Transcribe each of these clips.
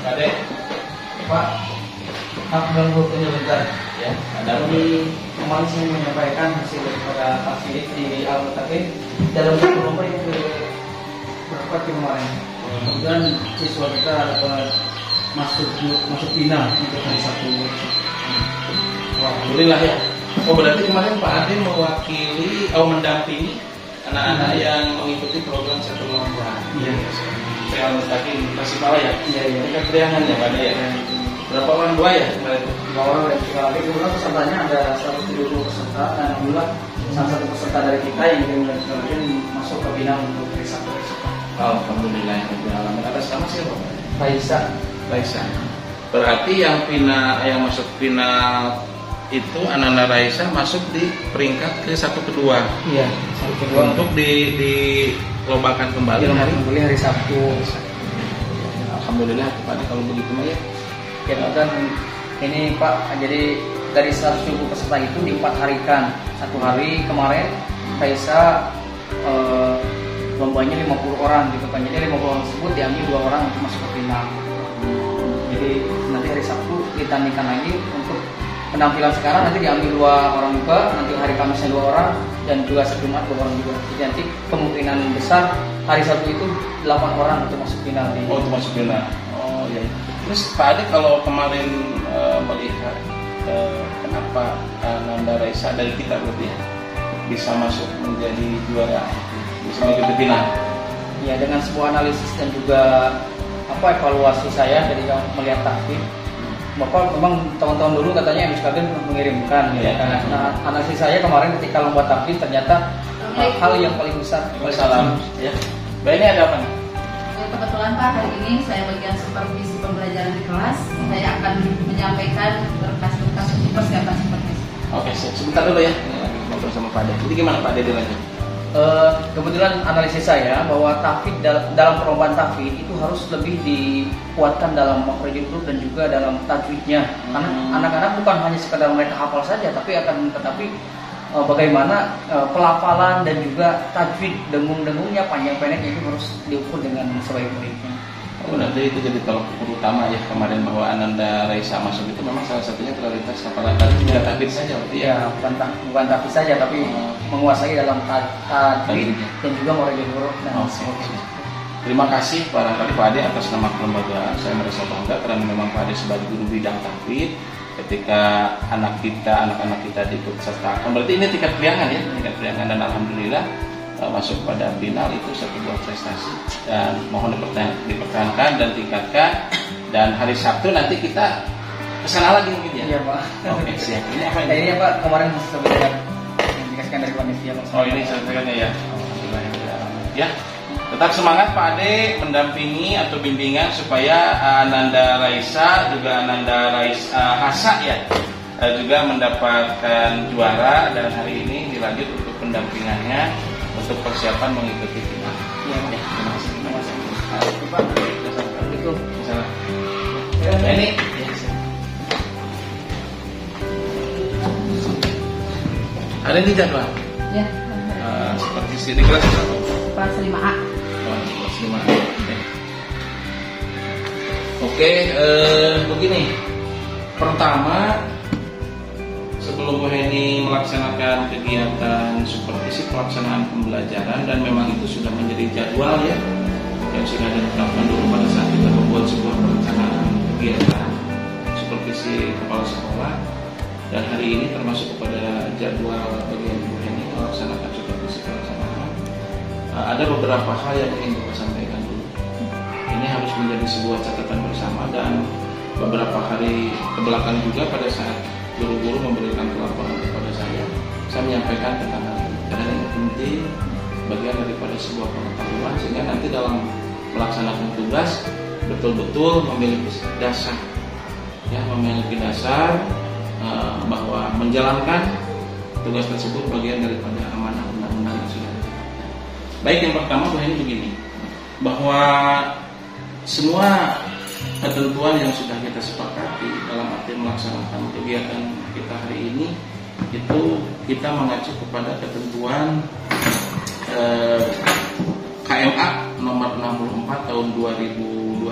Kade, Pak, hak ganggu bentar ya. Ada di kemarin saya menyampaikan hasil daripada aktivitas di Al-Mutakin dalam lomba yang ke berapa kemarin. Kemudian siswa kita dapat masuk final untuk hari Sabtu. Wah, alhamdulillah ya. Oh berarti kemarin Pak Ade mewakili atau mendampingi anak-anak yang mengikuti program satu lomba. Iya. Saya Al-Mutakin Tasikmalaya. Iya. Ini kan Priangan ya Pak Ade ya. Berapa orang dua ya kemarin? 2 orang dari kita lagi. Kemudian pesertanya ada 170 peserta dan alhamdulillah salah satu peserta dari kita yang kemudian masuk ke final untuk hari Sabtu. Alhamdulillah ya. Atas nama siapa Pak? Raisa. Berarti yang masuk final itu Ananda Raisa masuk di peringkat ke 1 kedua. Iya, 1 kedua untuk dilombakan kembali hari Sabtu. Alhamdulillah Pak Ade kalau begitu mah ya. Dan ini Pak, jadi dari 170 peserta itu di 4 harikan. 1 hari kemarin Raisa lombanya 50 orang gitu kan. Jadi 50 orang tersebut diambil 2 orang untuk masuk ke final. Jadi nanti hari Sabtu ditandingkan lagi untuk penampilan sekarang, nanti diambil 2 orang juga, nanti hari Kamisnya 2 orang dan juga Jumat 2 orang juga. Jadi nanti kemungkinan besar hari Sabtu itu 8 orang untuk masuk final. Untuk masuk final. Oh iya. Terus Pak Ade kalau kemarin melihat kenapa Ananda Raisa dari kita berarti ya bisa masuk menjadi juara, bisa mengikuti final? Ya dengan sebuah analisis dan juga evaluasi saya dari melihat tahfidz. Bapak memang tahun-tahun dulu katanya MSKD mengirimkan ya. Nah, analisis saya kemarin ketika lomba tahfidz ternyata hal yang paling besar. Salam ya. Mbak ini ada apa nih? Kebetulan Pak, hari ini saya bagian supervisi pembelajaran di kelas. Saya akan menyampaikan berkas-berkas persiapan supervisi. Oke, sebentar dulu ya. Ngobrol sama Pak Ade. Jadi gimana Pak Ade dilanjut? Kebetulan analisis saya bahwa tahfidz dalam perlombaan tahfidz itu harus lebih dikuatkan dalam makhrajul huruf dan juga dalam tajwidnya. Karena anak-anak bukan hanya sekadar mereka hafal saja, tetapi bagaimana pelafalan dan juga tajwid dengung-dengungnya, panjang pendeknya itu harus diukur dengan sebaik-baiknya. Oh, nanti itu jadi tolak ukur utama ya kemarin bahwa Ananda Raisa masuk itu memang salah satunya prioritas apalagi tidak tahfidz saja berarti ya. Bukan tahfidz saja tapi menguasai dalam tajwid dan juga makhrajul huruf dan Terima kasih barangkali Pak Ade atas nama kelembagaan. Saya merasa bangga karena memang Pak Ade sebagai guru bidang tahfidz ketika anak-anak kita diikut sertakan. Berarti ini tingkat Priangan ya, dan alhamdulillah masuk pada final itu satu buah prestasi dan mohon dipertahankan dan tingkatkan, dan hari Sabtu nanti kita kesana lagi mungkin ya. Iya Pak. Oke siap. Ini apa ini? Ini Pak kemarin sudah yang dikasihkan dari panitia Pak. Oh ini sertifikatnya ya. Alhamdulillah ya. Tetap semangat Pak Ade mendampingi atau bimbingan supaya Ananda Raisa juga Ananda Raisa Hasa ya juga mendapatkan juara, dan hari ini dilanjut untuk pendampingannya untuk persiapan mengikuti final. Iya, Terima kasih. Pak. Assalamualaikum. Nah, ini ada di jadwal. Ya. Seperti di kelas Kelas 5A. Kelas 5A. Oke, begini. Pertama, sebelum Bu Heni melaksanakan kegiatan supervisi pelaksanaan pembelajaran, dan memang itu sudah menjadi jadwal ya yang sudah ditetapkan dulu pada saat kita membuat sebuah perencanaan kegiatan supervisi kepala sekolah, dan hari ini termasuk kepada jadwal bagian Bu Heni melaksanakan supervisi pelaksanaan. Ada beberapa hal yang ingin Bapak sampaikan dulu. Ini harus menjadi sebuah catatan bersama, dan beberapa hari kebelakang juga pada saat guru-guru memberikan pelaporan kepada saya menyampaikan tentang hal ini karena ini penting bagian daripada sebuah pengetahuan, sehingga nanti dalam melaksanakan tugas betul-betul memiliki dasar ya, bahwa menjalankan tugas tersebut bagian daripada amanah undang-undang yang sudah ada. Baik, yang pertama ini begini, bahwa semua ketentuan yang sudah kita sepakati dalam arti melaksanakan kegiatan kita hari ini itu kita mengacu kepada ketentuan KMA nomor 64 tahun 2021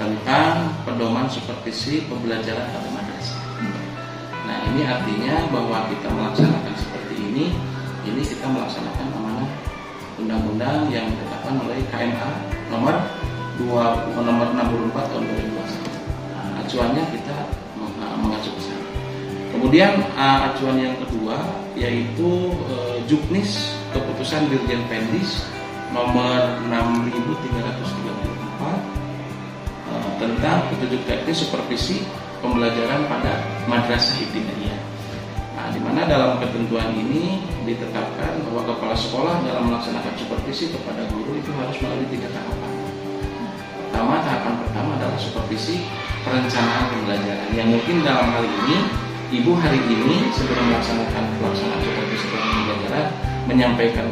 tentang pedoman supervisi pembelajaran pada madrasah. Nah, ini artinya bahwa kita melaksanakan seperti ini kita melaksanakan amanah undang-undang yang ditetapkan oleh KMA nomor 64 tahun 2021. Acuannya kita mengacu ke sana. Kemudian acuan yang kedua yaitu Juknis keputusan Dirjen Pendis nomor 6334 tentang petunjuk teknis supervisi pembelajaran pada madrasah ibtidaiyah. Nah, di mana dalam ketentuan ini ditetapkan bahwa kepala sekolah dalam melaksanakan supervisi kepada guru itu harus melalui 3 tahapan. Tahapan pertama adalah supervisi perencanaan pembelajaran, yang mungkin dalam hal ini Ibu hari ini sebelum melaksanakan pelaksanaan supervisi pembelajaran menyampaikan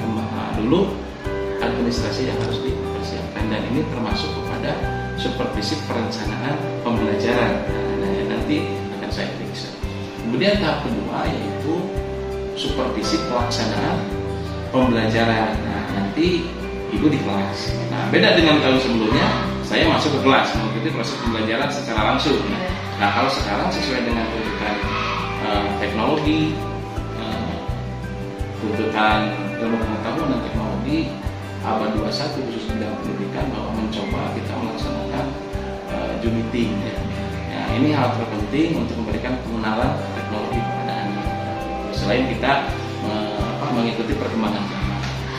dulu administrasi yang harus dipersiapkan, dan ini termasuk kepada supervisi perencanaan pembelajaran. Nah, nanti akan saya periksa. Kemudian tahap kedua yaitu supervisi pelaksanaan pembelajaran. Nah, nanti Ibu di kelas. Nah, beda dengan tahun sebelumnya, saya masuk ke kelas mengikuti proses pembelajaran secara langsung. Nah, kalau sekarang sesuai dengan tuntutan teknologi, tuntutan ilmu pengetahuan dan teknologi abad 21 khusus bidang pendidikan, bahwa mencoba kita melaksanakan Zoom meeting. Nah, ini hal terpenting untuk memberikan pengenalan teknologi kepada anak. Selain kita mengikuti perkembangan zaman.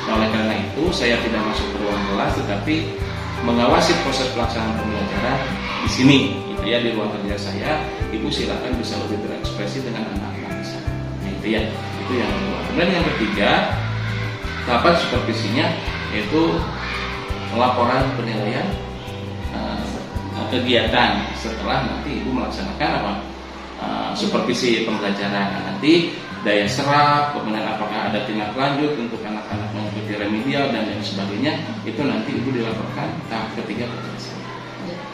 Nah, oleh karena itu saya tidak masuk ke ruang kelas, tetapi mengawasi proses pelaksanaan pembelajaran di sini, gitu ya, di ruang kerja saya. Ibu silakan bisa lebih berekspresi dengan anak-anak di sana. Nah, itu ya, itu yang kedua. Kemudian yang ketiga, tahapan supervisinya yaitu laporan penilaian kegiatan setelah nanti Ibu melaksanakan supervisi pembelajaran. Nah, nanti daya serap, kemudian apakah ada tindak lanjut untuk anak-anak mengikuti remedial dan lain sebagainya, itu nanti Ibu dilaporkan tahap ketiga kepada saya.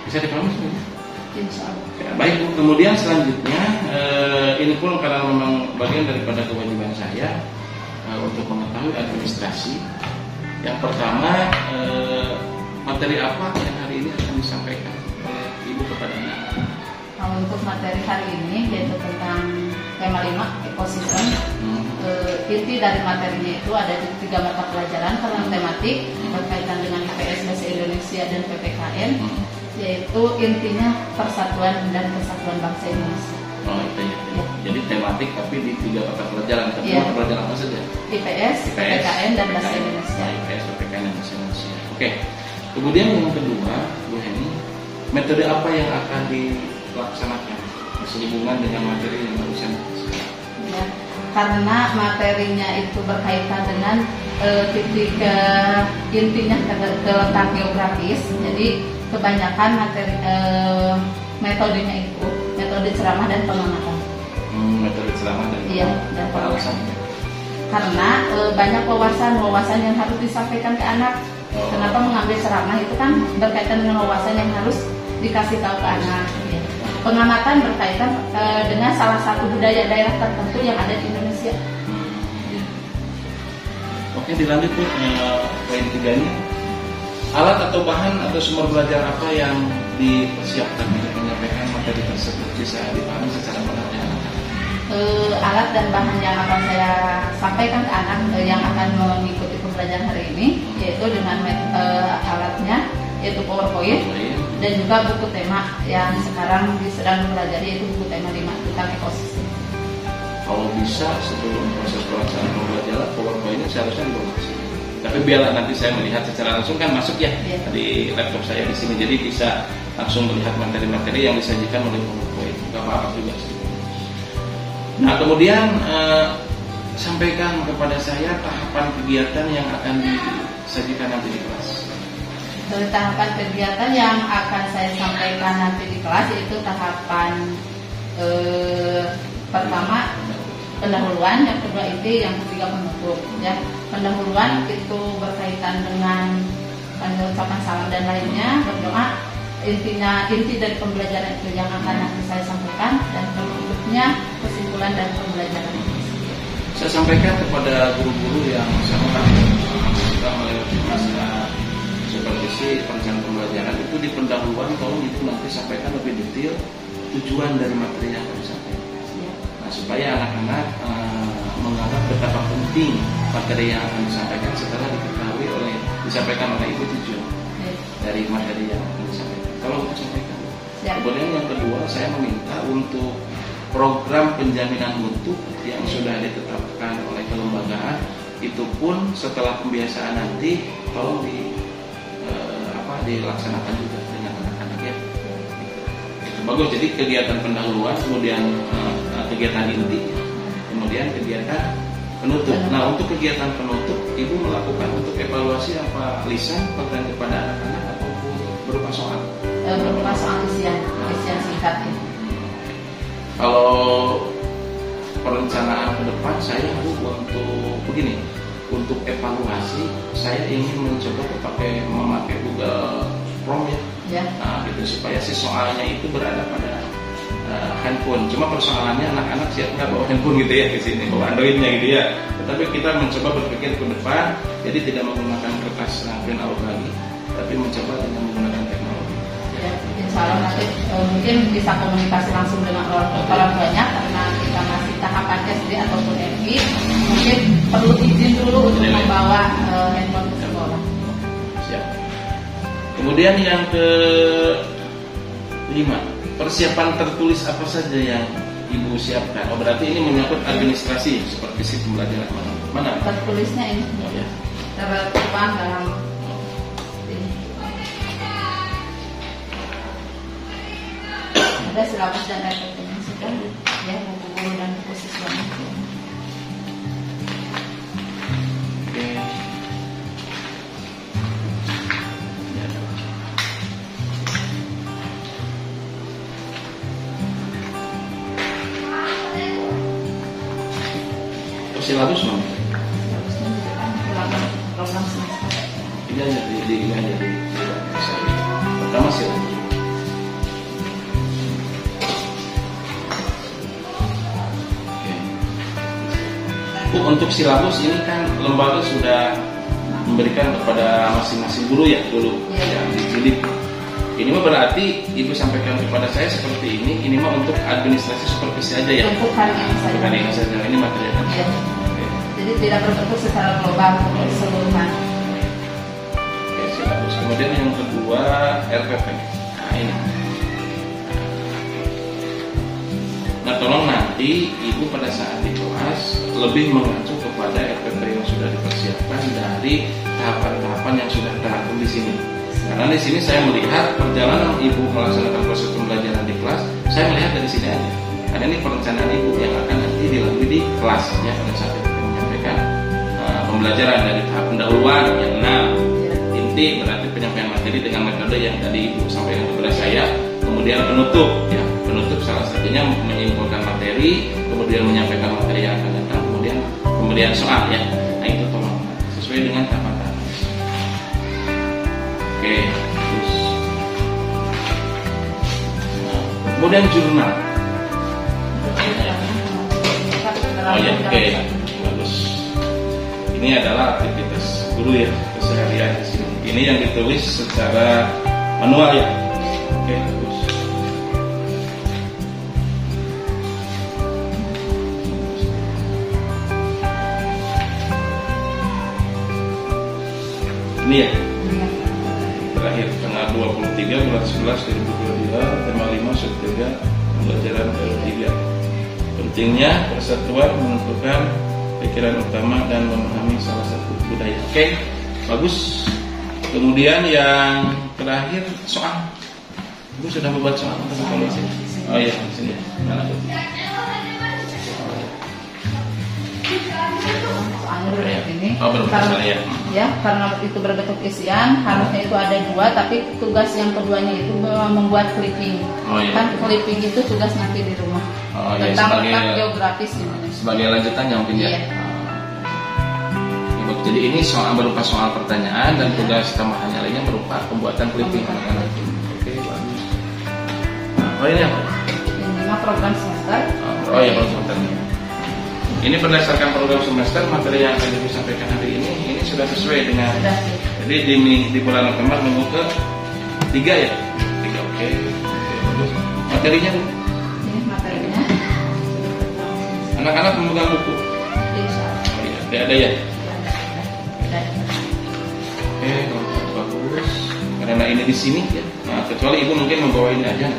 Bisa dipahami semuanya? Ya, baik Bu. Kemudian selanjutnya ini pun karena memang bagian daripada kewajiban saya untuk mengetahui administrasi. Yang pertama, materi apa yang hari ini akan disampaikan oleh Ibu kepada anak? Untuk materi hari ini yaitu tentang tema 5 ekosistem. Inti dari materinya itu ada di 3 mata pelajaran karena tematik berkaitan dengan IPS Bahasa Indonesia dan PPKN, yaitu intinya persatuan dan kesatuan bangsa Indonesia. Oh, itu ya. Jadi tematik tapi di 3 mata pelajaran. Tapi mata pelajaran apa saja? IPS, PPKN dan Bahasa Indonesia. IPS, PPKN dan Bahasa Indonesia. Oke. Kemudian yang kedua, Bu Heni, metode apa yang akan dilaksanakan sehubungan dengan materi yang barusan? Ya, karena materinya itu berkaitan dengan titik intinya ke letak geografis, jadi kebanyakan materi metodenya itu metode ceramah dan pengamatan. Metode ceramah dan dan pengamatan. Karena banyak wawasan yang harus disampaikan ke anak. Kenapa mengambil ceramah itu kan berkaitan dengan wawasan yang harus dikasih tahu ke anak. Pengamatan berkaitan dengan salah satu budaya daerah tertentu yang ada di Indonesia. Oke, dilanjut Bu, poin 3-nya. Alat atau bahan atau sumber belajar apa yang dipersiapkan untuk menyampaikan materi tersebut bisa dipahami secara benar ya? Alat dan bahan yang akan saya sampaikan ke anak yang akan mengikuti pembelajaran hari ini, yaitu dengan alatnya yaitu PowerPoint dan juga buku tema yang sekarang sedang dipelajari, yaitu buku tema 5 tentang ekosistem. Kalau bisa sebelum proses pelaksanaan pembelajaran PowerPoint-nya seharusnya diproduksi. Tapi biarlah nanti saya melihat secara langsung, kan masuk ya di laptop saya di sini, jadi bisa langsung melihat materi-materi yang disajikan oleh PowerPoint. Gak apa-apa juga sih. Nah, kemudian sampaikan kepada saya tahapan kegiatan yang akan disajikan nanti di kelas. Tahapan kegiatan yang akan saya sampaikan nanti di kelas yaitu tahapan pertama pendahuluan, yang kedua inti, yang ketiga penutup. Ya, pendahuluan itu berkaitan dengan pengucapan salam dan lainnya, berdoa. Inti dari pembelajaran itu yang akan nanti saya sampaikan, dan penutupnya kesimpulan dan pembelajaran. Saya sampaikan kepada guru-guru yang sudah melewati masa supervisi perencanaan pembelajaran itu di pendahuluan tolong itu nanti sampaikan lebih detail tujuan dari materi yang akan disampaikan. Nah, supaya anak-anak menganggap betapa penting materi yang akan disampaikan setelah disampaikan oleh ibu tujuan dari materi yang akan disampaikan. Tolong disampaikan. Kemudian yang kedua, saya meminta untuk program penjaminan mutu yang sudah ditetapkan oleh kelembagaan itu pun setelah pembiasaan nanti tolong dilaksanakan juga dengan anak-anak ya. Itu bagus. Jadi kegiatan pendahuluan, kemudian kegiatan inti, kemudian kegiatan penutup. Nah, untuk kegiatan penutup ibu melakukan untuk evaluasi apa lisan kepada anak-anak atau berupa soal? Berupa soal isian singkat ini. Kalau perencanaan ke depan saya untuk begini, untuk evaluasi saya ingin mencoba memakai Google Chrome ya. Nah, gitu supaya si soalnya itu berada pada handphone. Cuma persoalannya anak-anak siap nggak bawa handphone gitu ya ke sini, bawa Androidnya gitu ya. Tetapi kita mencoba berpikir ke depan, jadi tidak menggunakan kertas print out lagi, tapi mencoba dengan menggunakan teknologi. Ya, insya Allah nanti mungkin bisa komunikasi langsung dengan orang tuanya karena kita masih tahapan SD ataupun FI, mungkin perlu izin dulu untuk membawa handphone ke sekolah. Siap. Kemudian yang kelima, persiapan tertulis apa saja yang ibu siapkan? Oh, berarti ini menyangkut administrasi supervisi pembelajaran mana? Tertulisnya ini. Oh, ya. Tertuang dalam ada silabus dan referensi sudah ya, buku guru dan buku siswa. Silabus mana? Silabusnya juga kan program semester. Ini hanya di pertama silabus. Untuk silabus ini kan lembaga sudah memberikan kepada masing-masing guru ya dulu yang dijilid. Ini mah berarti ibu sampaikan kepada saya seperti ini mah untuk administrasi supervisi aja ya. Untuk hari ini saja. Hari ini saja. Ini materi kan. Ya. Jadi tidak berbentuk secara global untuk keseluruhan. Oke, silabus. Kemudian yang kedua RPP. Nah ini. Nah tolong nanti ibu pada saat di kelas lebih mengacu kepada RPP yang sudah dipersiapkan dari tahapan-tahapan yang sudah terangkum di sini. Karena di sini saya melihat perjalanan ibu melaksanakan proses pembelajaran di kelas, saya melihat dari sini aja. Karena ini perencanaan ibu yang akan nanti dilalui di kelas ya pada saat kita menyampaikan pembelajaran dari tahap pendahuluan yang 6 inti berarti penyampaian materi dengan metode yang tadi ibu sampaikan kepada saya. Kemudian penutup ya, penutup salah satunya menyimpulkan materi, kemudian menyampaikan materi yang akan datang, kemudian pemberian soal ya. Nah itu tolong sesuai dengan tahapan-tahapan. Oke, terus kemudian jurnal. Oh ya, oke, bagus. Ini adalah aktivitas guru ya keseharian di sini. Ini yang ditulis secara manual ya. Oke, bagus. Ini ya. Terakhir tanggal 23 bulan 11 2022 tema 5 sub 3 pembelajaran L3. Pentingnya persatuan menentukan pikiran utama dan memahami salah satu budaya. Oke, bagus. Kemudian yang terakhir soal. Ibu sudah membuat soal untuk evaluasi. Oh iya, di sini. Mana tuh? Ini karena ya karena itu berbentuk isian harusnya itu ada 2, tapi tugas yang keduanya itu membuat clipping. Kan clipping itu tugas nanti di rumah tentang letak geografis Indonesia. Sebagai lanjutannya mungkin ya. Jadi ini soal berupa soal pertanyaan dan tugas tambahannya lainnya berupa pembuatan clipping anak-anak. Oke, bagus. Nah, ini apa? Ini program semester. Oh iya, program semester. Ini berdasarkan program semester materi yang akan disampaikan hari ini sudah sesuai dengan Jadi di bulan November nunggu ke 3 ya? 3, oke. Bagus. Materinya Bu? Ini materinya. Anak-anak memegang buku? Bisa. Oh iya, ada ya? Ada. Oke, kalau bagus. Karena ini di sini ya. Nah, kecuali Ibu mungkin membawa ini aja.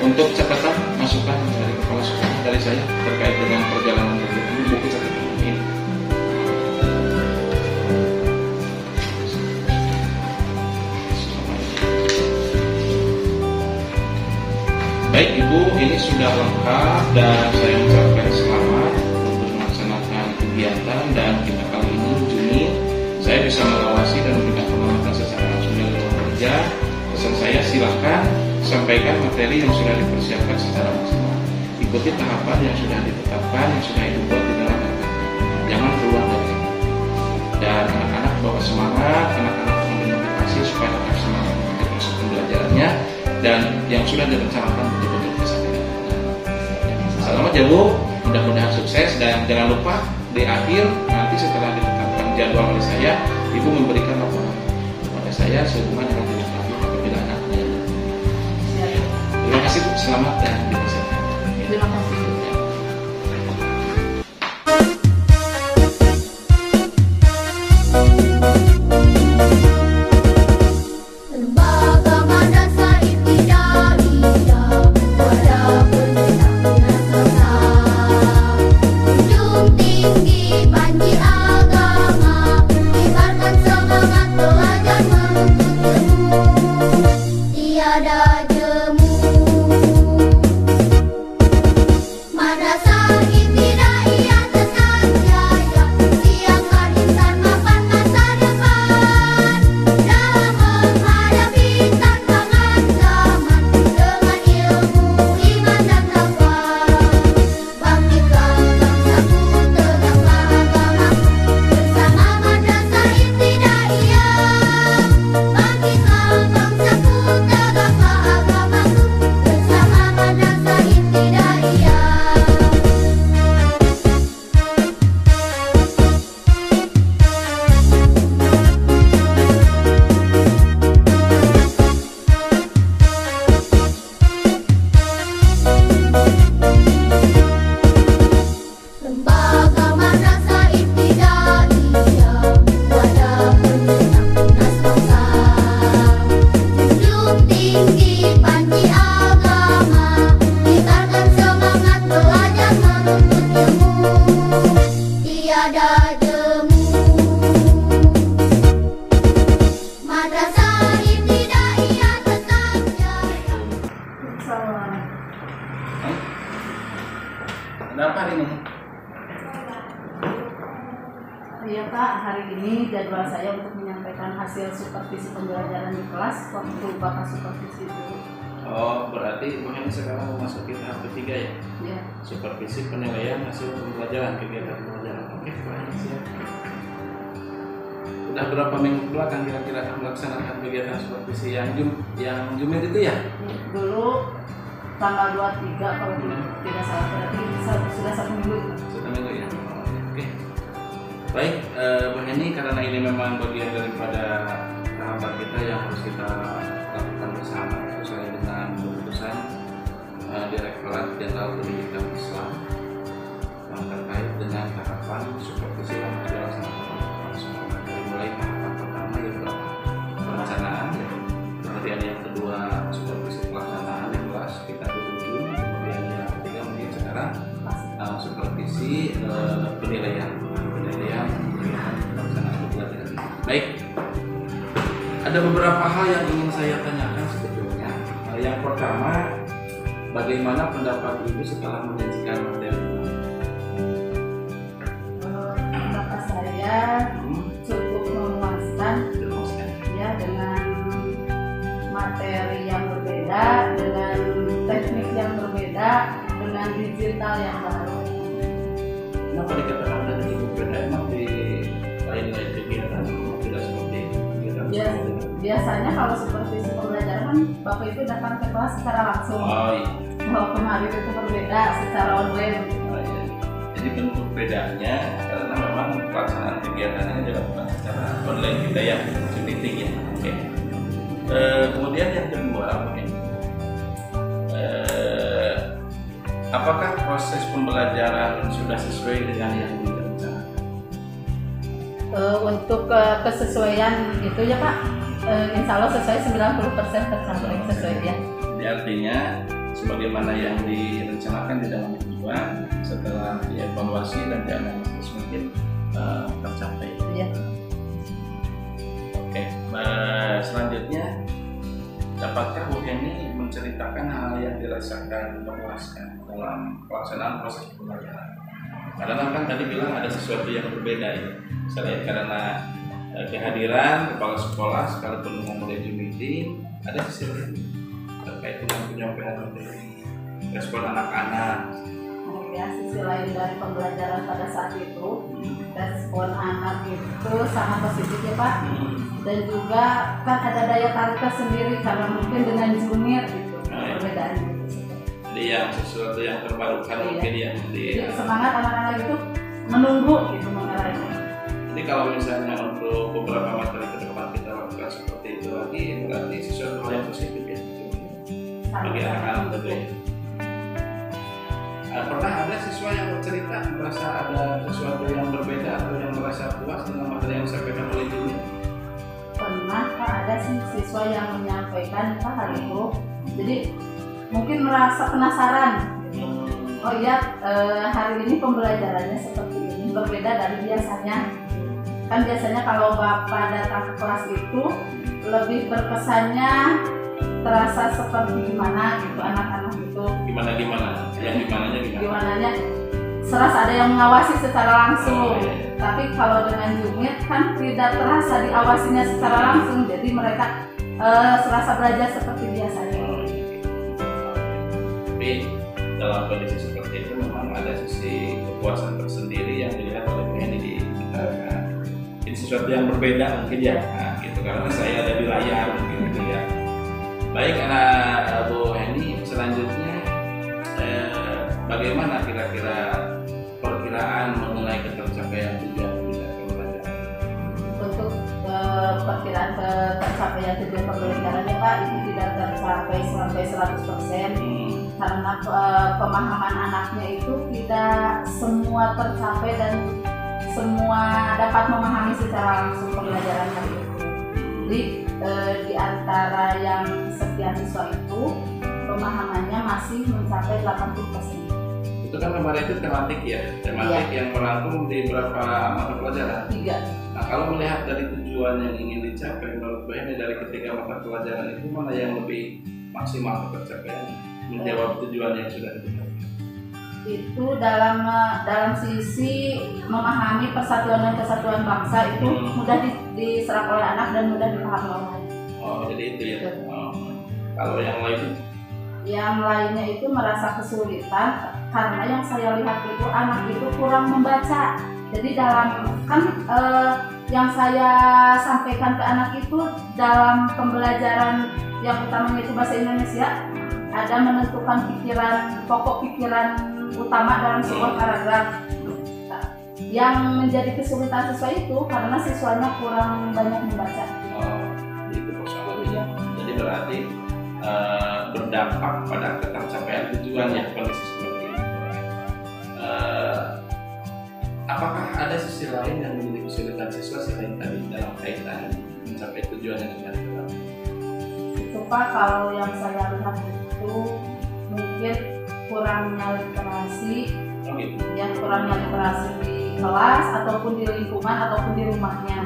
Untuk catatan masukan dari kepala sekolah dari saya terkait dengan perjalanan kegiatan ini, buku catatan ini. Baik Ibu, ini sudah lengkap dan saya ucapkan selamat untuk melaksanakan kegiatan, dan kita kali ini Juni saya bisa mengawasi dan memberikan pengamatan secara langsung dari ruang kerja. Pesan saya, silakan sampaikan materi yang sudah dipersiapkan secara maksimal. Ikuti tahapan yang sudah ditetapkan, yang sudah Ibu buat di dalam RPP. Jangan keluar dari itu. Dan anak-anak bawa semangat, anak-anak memotivasi supaya tetap semangat mengikuti proses pembelajarannya, dan yang sudah direncanakan betul-betul bisa dilakukan. Selamat ya Bu, mudah-mudahan sukses, dan jangan lupa di akhir nanti setelah ditetapkan jadwal oleh saya, Ibu memberikan laporan kepada saya sehubungan dengan tindak lanjut apabila anaknya. Terima kasih Bu, selamat dan dipersiapkan. Terima kasih. Lembaga Madrasah Ibtidaiyah pada pendidikan Islam, junjung tinggi panji agama, kibarkan semangat belajar menuntut ilmu, tiada jemu. Madrasah Ibtidaiyah tetap jaya, siapkan insan mapan masa depan, dalam menghadapi tantangan zaman, dengan ilmu, iman dan takwa. Bangkitkan bangsaku, tegaklah agamaku, bersama Madrasah Ibtidaiyah. Bangkitlah bangsaku, tegaklah agamaku, bersama Madrasah Ibtidaiyah. Lembaga Madrasah Ibtidaiyah pada pendidikan bangsa, junjung tinggi panji agama, kibarkan semangat belajar menuntut ilmu, tiada jemu. Madrasah Ibtidaiyah tetap jaya. Assalamualaikum. Ada apa hari ini? Iya Pak, hari ini jadwal saya untuk menyampaikan hasil supervisi pembelajaran di kelas waktu Bapak supervisi itu. Oh, berarti Bu Heni sekarang memasuki tahap ketiga ya? Ya. Supervisi penilaian hasil pembelajaran, kegiatan pembelajaran. Oke, baik, siap. Udah berapa minggu belakang kira-kira melaksanakan kegiatan supervisi yang Jumit itu ya? Dulu tanggal 23 kalau tidak salah, berarti sudah 1 minggu. 1 minggu ya? Oh, oke. Baik, Bu Heni, karena ini memang bagian daripada tahapan kita yang harus kita lakukan bersama sesuai dengan keputusan Direktorat Jenderal Pendidikan Islam yang terkait dengan tahapan supervisi yang dilaksanakan sekolah. Dari mulai tahapan pertama yaitu perencanaan, kemudian yang kedua supervisi pelaksanaan di kelas kita tuju, kemudian yang ketiga mungkin sekarang supervisi penilaian pelaksanaan pembelajaran. Baik, ada beberapa hal yang ingin saya tanyakan sebetulnya. Yang pertama, bagaimana pendapat Ibu setelah menyajikan materi? Pendapat saya cukup memuaskan ya, dengan materi yang berbeda, dengan teknik yang berbeda, dengan digital yang baru. Kenapa dikatakan ada yang berbeda? Emang di lain-lain kegiatan tidak seperti kegiatan Ya, biasanya kalau supervisi pembelajaran kan Bapak itu datang ke kelas secara langsung. Oh iya. Kalau kemarin itu berbeda secara online. Oh, iya. Jadi bentuk bedanya karena memang memang pelaksanaan kegiatannya dilakukan secara online kita ya, Zoom meeting ya. Oke. Kemudian yang kedua, apakah proses pembelajaran sudah sesuai dengan yang direncanakan? Untuk kesesuaian itu ya Pak, insya Allah sesuai 90% tercapai sesuai ya. Jadi artinya sebagaimana yang direncanakan di dalam tujuan setelah dievaluasi dan dianalisis mungkin tercapai. Iya. Oke, selanjutnya dapatkah Bu Heni menceritakan hal yang dirasakan memuaskan dalam pelaksanaan proses pembelajaran? Karena kan tadi bilang ada sesuatu yang berbeda ya, misalnya karena kehadiran kepala sekolah sekalipun mengambil Zoom meeting, ada sisi lain terkait dengan penyampaian materi, respon anak-anak. Ya, sisi lain dari pembelajaran pada saat itu, respon anak itu sangat positif ya Pak. Dan juga kan ada daya tarik tersendiri karena mungkin dengan Zoom-nya gitu, perbedaan gitu. Jadi yang sesuatu yang terbarukan mungkin yang Jadi semangat anak-anak itu menunggu gitu mengarahnya. Jadi kalau misalnya untuk beberapa materi ke depan kita lakukan seperti itu lagi, berarti sesuatu hal yang positif ya bagi anak-anak tentu ya. Pernah ada siswa yang bercerita merasa ada sesuatu yang berbeda atau yang merasa puas dengan materi yang disampaikan oleh guru? Pernah Pak, ada sih siswa yang menyampaikan Pak hal itu. Jadi mungkin merasa penasaran. Oh iya, hari ini pembelajarannya seperti ini, berbeda dari biasanya. Kan biasanya kalau Bapak datang ke kelas itu lebih berkesannya terasa seperti gimana gitu anak-anak itu. Gimana? Yang gimananya gimana? Gimananya serasa ada yang mengawasi secara langsung. Tapi kalau dengan Zoom kan tidak terasa diawasinya secara langsung, jadi mereka serasa belajar seperti biasanya. Tapi dalam kondisi seperti itu memang ada sisi kepuasan tersendiri yang dilihat oleh Heni di ini sesuatu yang berbeda mungkin ya, nah, gitu karena saya ada di layar mungkin gitu ya. Baik anak Bu Heni, selanjutnya bagaimana kira-kira perkiraan mengenai ketercapaian tujuan pembelajaran? Untuk perkiraan tercapaian tujuan pembelajarannya Pak itu tidak tercapai sampai 100%. Karena pemahaman anaknya itu tidak semua tercapai dan semua dapat memahami secara langsung pembelajaran hari itu. Jadi di antara yang sekian siswa itu pemahamannya masih mencapai 80%. Itu kan kemarin itu tematik ya, tematik yang merangkum di berapa mata pelajaran? 3. Nah kalau melihat dari tujuan yang ingin dicapai, menurut Bu Heni dari ketiga mata pelajaran itu mana yang lebih maksimal tercapainya? Menjawab tujuan yang sudah ditetapkan. Itu dalam sisi memahami persatuan dan kesatuan bangsa itu mudah diserap oleh anak dan mudah dipahami oleh anak. Oh jadi itu ya. Kalau yang lain? Yang lainnya itu merasa kesulitan karena yang saya lihat itu anak itu kurang membaca. Jadi dalam yang saya sampaikan ke anak itu dalam pembelajaran yang utamanya itu bahasa Indonesia, ada menentukan pokok pikiran utama dalam sebuah paragraf. Yang menjadi kesulitan siswa itu karena siswanya kurang banyak membaca. Oh, itu persoalannya. Jadi berarti berdampak pada ketercapaian tujuan ya kondisi seperti ini. Apakah ada sisi lain yang menjadi kesulitan siswa selain tadi dalam kaitan mencapai tujuan yang sudah ditetapkan? Itu Pak, kalau yang saya lihat itu mungkin kurangnya literasi, yang kurangnya literasi di kelas ataupun di lingkungan ataupun di rumahnya.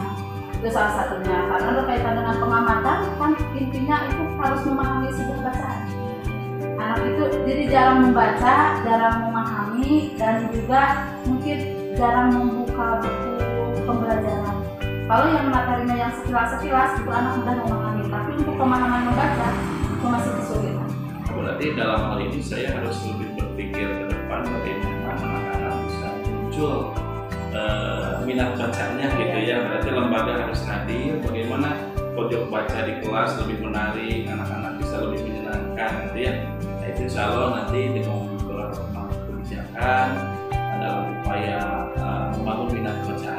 Itu salah satunya karena berkaitan dengan pengamatan kan intinya itu harus memahami sebuah bacaan. Anak itu jadi jarang membaca, jarang memahami dan juga mungkin jarang membuka buku pembelajaran. Kalau yang materinya yang sekilas itu anak mudah memahami, tapi untuk pemahaman membaca itu masih kesulitan. Berarti dalam hal ini saya harus lebih berpikir ke depan bagaimana anak-anak bisa muncul minat bacanya gitu ya. Berarti lembaga harus hadir, bagaimana pojok baca di kelas lebih menarik, anak-anak bisa lebih menyenangkan gitu ya. Nah itu insya Allah nanti dengan beberapa kebijakan dalam upaya membangun minat baca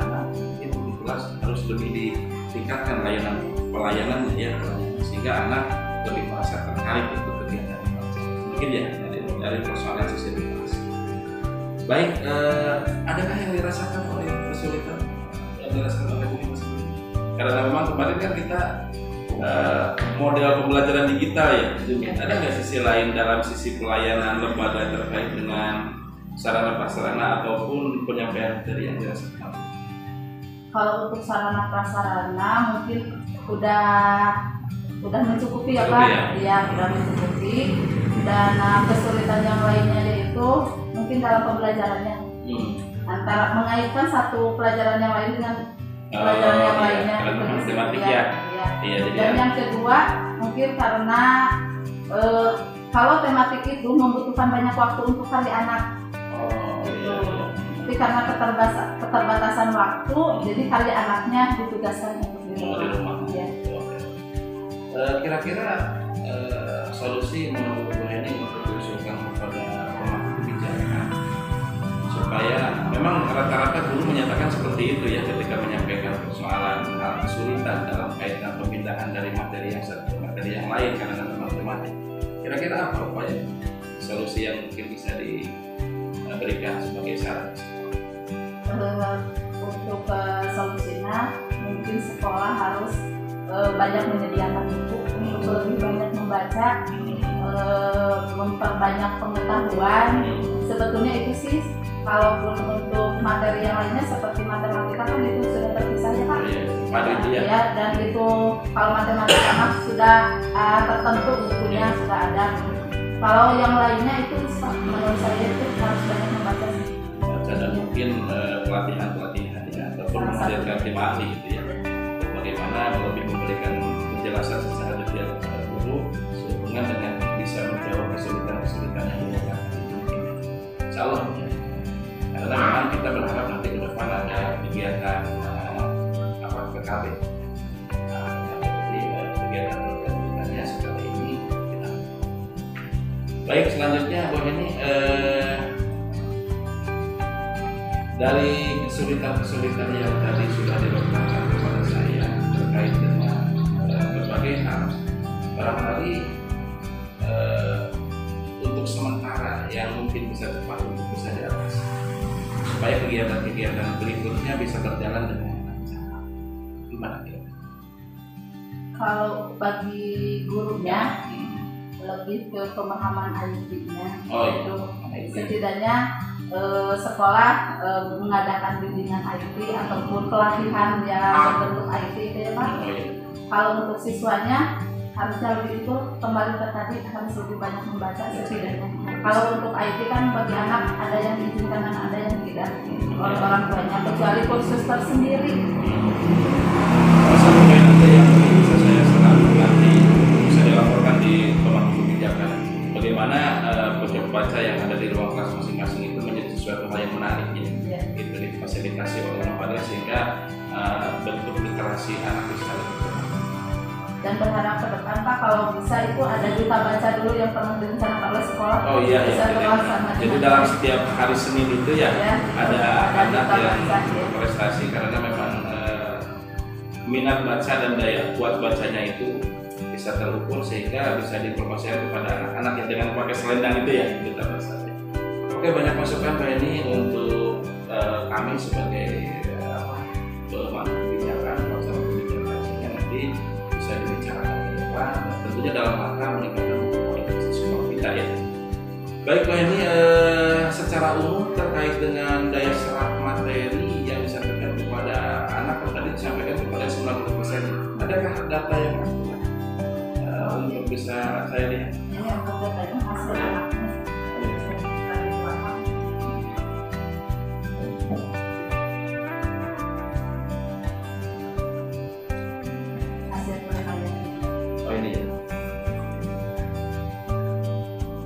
meningkatkan pelayanan ya, sehingga anak lebih merasa tertarik untuk kegiatan membaca. Mungkin ya dari persoalan sensitivitas. Baik, adakah yang dirasakan oleh kesulitan yang dirasakan oleh Bu Mas? Karena memang kemarin kan kita model pembelajaran digital ya, ada nggak sisi lain dalam sisi pelayanan lembaga terkait dengan sarana prasarana ataupun penyampaian materi yang dirasakan? Kalau untuk sarana prasarana mungkin udah mencukupi ya Pak, ya udah mencukupi. Dan kesulitan yang lainnya yaitu mungkin dalam pembelajarannya, antara mengaitkan satu pelajaran yang lain dengan pelajaran yang lainnya, matematik ya. Dan yang kedua mungkin karena kalau tematik itu membutuhkan banyak waktu untuk kali anak. Tapi karena keterbatasan waktu, jadi kali anaknya ditugaskan untuk di rumah. Kira-kira solusi menurut Bu Heni untuk diusulkan kepada pemangku kebijakan supaya memang rata-rata guru menyatakan seperti itu ya ketika menyampaikan persoalan kesulitan dalam kaitan pemindahan dari materi yang satu ke materi yang lain karena matematik. Kira-kira apa upaya solusi yang mungkin bisa diberikan sebagai saran? Untuk solusinya mungkin sekolah harus banyak menyediakan buku untuk lebih banyak membaca, memperbanyak pengetahuan. Sebetulnya itu sih, kalaupun untuk materi yang lainnya seperti matematika kan itu sudah terpisah ya Pak. Ya, dan itu kalau matematika sudah tertentu bukunya sudah ada. Kalau yang lainnya itu menurut saya itu harus banyak membaca. Baca dan mungkin pelatihan ya, ataupun mengajarkan tim ahli gitu ya. Bagaimana lebih memberikan penjelasan secara detail kepada guru sehubungan dengan bisa menjawab kesulitan-kesulitan yang dihadapi. Insya ya. Karena memang kita berharap nanti ke depan ada kegiatan PKB. Jadi kegiatan-kegiatannya seperti ini. Baik, selanjutnya Bu Heni, dari kesulitan-kesulitan yang tadi sudah dilontarkan kepada saya terkait dengan berbagai hal, barangkali untuk sementara yang mungkin bisa cepat untuk bisa diatasi supaya kegiatan-kegiatan berikutnya bisa berjalan dengan lancar. Gimana kira? Kalau bagi gurunya lebih ke pemahaman IT-nya, itu setidaknya sekolah mengadakan bimbingan IT ataupun pelatihan yang berbentuk IT itu ya Pak. Kalau untuk siswanya harusnya lebih itu kembali ke tadi, harus lebih banyak membaca setidaknya. Kalau untuk IT kan bagi anak ada yang diizinkan dan ada yang tidak oleh orang tuanya, kecuali kursus tersendiri. Satu poin ada yang bisa saya sarankan nanti bisa dilaporkan di pemangku kebijakan. Bagaimana pojok baca yang ada di ruang kelas masing-masing itu menjadi sesuatu hal yang menarik ya. Itu difasilitasi oleh lembaga sehingga bentuk literasi anak bisa lebih berkembang. Dan berharap ke depan Pak kalau bisa itu ada duta baca dulu yang pernah direncanakan oleh sekolah. Bisa terlaksana. Jadi dalam setiap hari Senin itu ya, ada anak yang berprestasi karena memang minat baca dan daya kuat bacanya itu bisa terukur sehingga bisa dipromosikan kepada anak-anak yang dengan pakai selendang itu ya duta baca. Oke, banyak masukan Pak ini untuk kami sebagai pemangku kebijakan, pelaksana kebijakan sehingga nanti bisa dibicarakan ke depan dan tentunya dalam rangka meningkatkan kualitas sekolah kita ya. Baik Pak ini secara umum terkait dengan daya serap materi yang disampaikan kepada anak tadi disampaikan kepada 90%. Adakah data yang untuk bisa saya lihat? Ini untuk datanya hasil anaknya.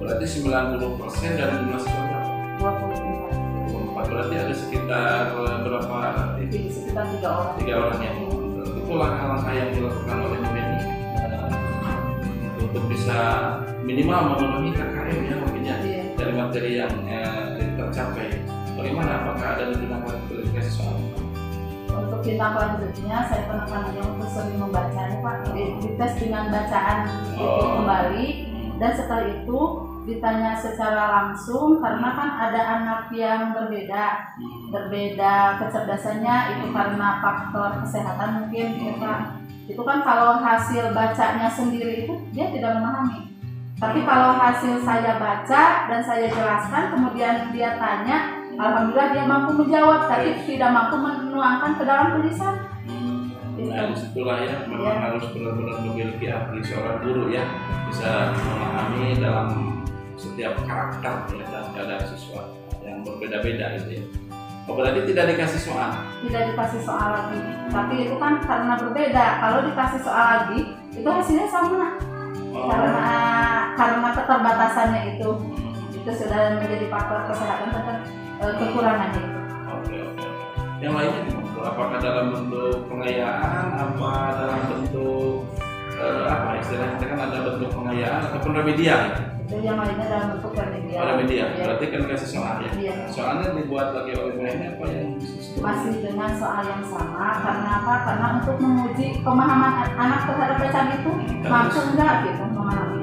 Berarti 90% dari jumlah siswa 24. Berarti ada sekitar berapa? Sekitar 3 orang. 3 orang yang itu langkah-langkah yang dilakukan oleh Bu Heni untuk bisa minimal memenuhi KKM ya mungkinnya dari materi yang tercapai. Bagaimana? Apakah ada tindakan verifikasi soal itu? untuk tindak lanjutnya saya penekanannya untuk sering membaca ya Pak, dites dengan bacaan itu kembali, dan setelah itu ditanya secara langsung karena kan ada anak yang berbeda kecerdasannya itu karena faktor kesehatan mungkin ya Pak. Itu kan kalau hasil bacanya sendiri itu dia tidak memahami. Tapi kalau hasil saya baca dan saya jelaskan kemudian dia tanya, alhamdulillah dia mampu menjawab tapi tidak mampu menuangkan ke dalam tulisan. Nah disitulah ya memang harus benar-benar memiliki ahli seorang guru ya, bisa memahami dalam setiap karakter ya dan keadaan siswa yang berbeda-beda gitu ya. Oh, berarti tidak dikasih soal? Tidak dikasih soal lagi, tapi itu kan karena berbeda. Kalau dikasih soal lagi, itu hasilnya sama. Karena keterbatasannya itu sudah menjadi faktor kesehatan dan kekurangannya itu. Oke. Yang lainnya apakah dalam bentuk pengayaan, apa dalam bentuk apa istilahnya kan ada bentuk pengayaan ataupun remedial? Itu yang lainnya dalam bentuk remedial. Remedial, berarti kan kasih soal ya? Iya. Soalnya dibuat lagi oleh ini apa yang masih dengan soal yang sama, karena apa? Karena untuk menguji pemahaman anak terhadap bacaan itu mampu enggak gitu memahami.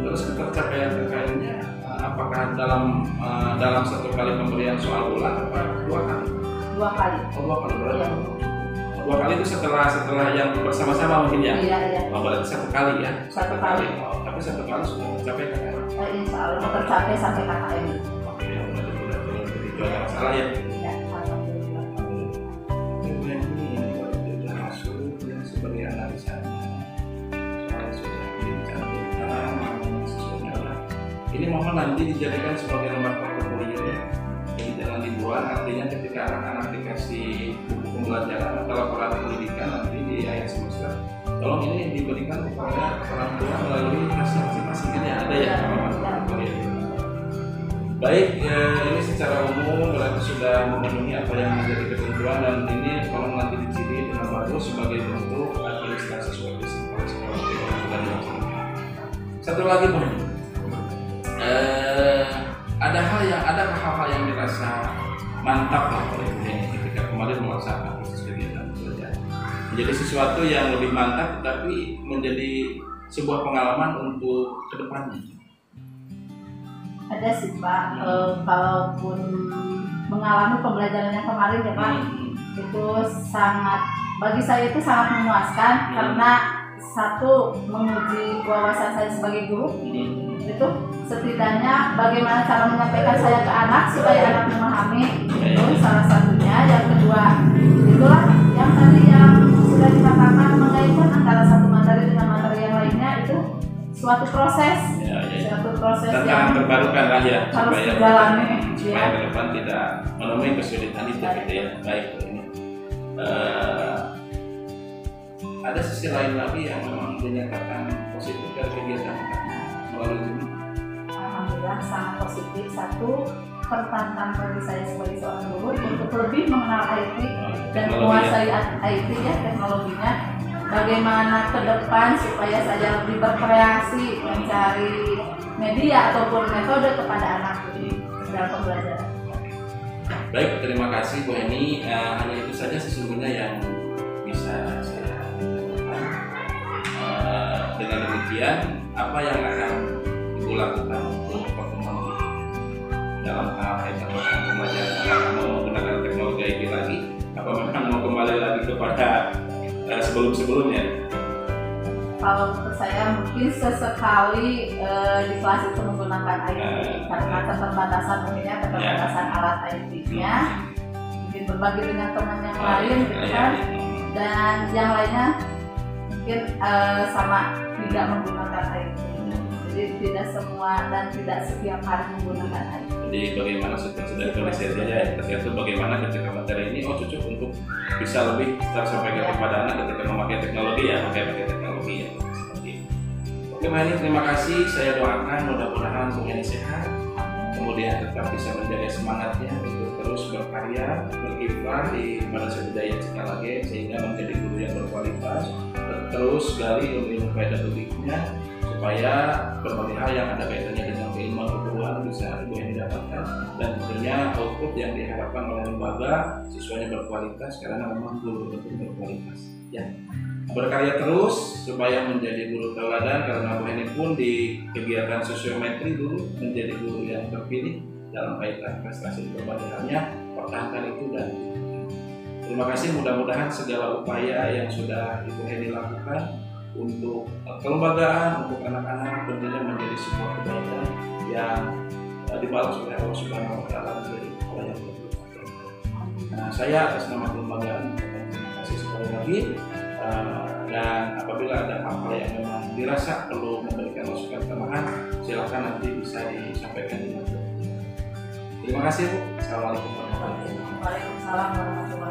Terus tercapaiannya apakah dalam satu kali pemberian soal ulang apa 2 kali? 2 kali. Oh, 2 kali berarti. Ya. 2 kali itu setelah yang bersama-sama mungkin ya? Iya. Oh, berarti 1 kali ya? 1 kali. Oh, tapi 1 kali sudah tercapai kan? Insya Allah tercapai sampai KKM. Oke, berarti begitu ada masalah ya? Ya, alhamdulillah. Ini masuk yang sebagai analisanya soal sudah dicantumkan sesudah. Ini momen nanti dijadikan sebagai lembar portofolio ya. Jadi jangan dibuat, artinya ketika anak-anak dikasih buku pembelajaran atau laporan pendidikan nanti di akhir semester, tolong ini diberikan kepada orang tua melalui hasil masing-masing. Ini ada ya portofolio. Baik, ini secara umum berarti sudah memenuhi apa yang menjadi ketentuan dan ini tolong nanti diciri dengan bagus sebagai bentuk administrasi supervisi sekolah yang sudah dilaksanakan. Satu lagi Bu, ada hal-hal yang dirasa mantap lah oleh Bu Heni ketika kemarin melaksanakan proses kegiatan belajar. Menjadi sesuatu yang lebih mantap tapi menjadi sebuah pengalaman untuk kedepannya. Ada sih Pak, kalaupun mengalami pembelajaran yang kemarin ya Pak, itu bagi saya itu sangat memuaskan karena satu menguji wawasan saya sebagai guru, itu setidaknya bagaimana cara menyampaikan saya ke anak supaya anak memahami, itu salah satunya. Yang kedua itulah yang tadi yang sudah dikatakan mengaitkan antara satu materi dengan materi yang lainnya, itu suatu proses tantangan terbarukan lah ya, supaya dijalani supaya ke depan tidak menemui kesulitan itu gitu ya. Baik, ini ada sisi lain lagi yang memang dinyatakan positif dari kegiatan melalui ini. Alhamdulillah sangat positif. Satu, pertantang bagi saya sebagai seorang guru untuk lebih mengenal IT dan menguasai IT ya, teknologinya. Bagaimana ke depan supaya saya lebih berkreasi mencari media ataupun metode kepada anak dalam pembelajaran. Baik, terima kasih Bu Heni. Hanya itu saja sesungguhnya yang bisa saya katakan. Dengan demikian, apa yang akan Ibu lakukan untuk pertemuan dalam hal kaitan dengan pembelajaran? Apakah mau menggunakan teknologi IT lagi? Apa memang mau kembali lagi kepada sebelum-sebelumnya? Kalau menurut saya mungkin sesekali di kelas itu menggunakan IT karena keterbatasan alat IT-nya, mungkin berbagi dengan teman yang lain gitu kan, dan yang lainnya mungkin sama tidak menggunakan IT. Jadi tidak semua dan tidak setiap hari menggunakan IT. Jadi bagaimana sudah tulis saja ya, tergantung bagaimana ketika materi ini cocok untuk bisa lebih tersampaikan kepada anak ketika memakai teknologi ya, pakai teknologi ya. Seperti itu. Oke Mbak Heni, terima kasih. Saya doakan mudah-mudahan Bu Heni sehat, kemudian tetap bisa menjaga semangatnya untuk terus berkarya, berkiprah di Madrasah Hidayah Cikalage sehingga menjadi guru yang berkualitas, terus gali ilmu pedagogiknya supaya berbagai hal yang ada kaitannya dengan keilmuan keguruan bisa Ibu Heni dapatkan dan tentunya output yang diharapkan oleh lembaga, siswanya berkualitas karena memang guru itu berkualitas. Ya, berkarya terus supaya menjadi guru teladan, karena Bu Heni pun di kegiatan sosiometri dulu menjadi guru yang terpilih dalam kaitan prestasi perbandingannya. Pertahankan itu dan terima kasih, mudah-mudahan segala upaya yang sudah Ibu Heni lakukan untuk kelembagaan, untuk anak-anak tentunya menjadi sebuah kebaikan yang dibalas oleh Allah Subhanahu wa Ta'ala menjadi hal yang bermanfaat. Nah, saya atas nama kelembagaan terima kasih sekali lagi, dan apabila ada hal-hal yang memang dirasa perlu memberikan masukan tambahan, silakan nanti bisa disampaikan di materi. Terima kasih Bu. Assalamualaikum warahmatullahi wabarakatuh. Waalaikumsalam warahmatullahi wabarakatuh.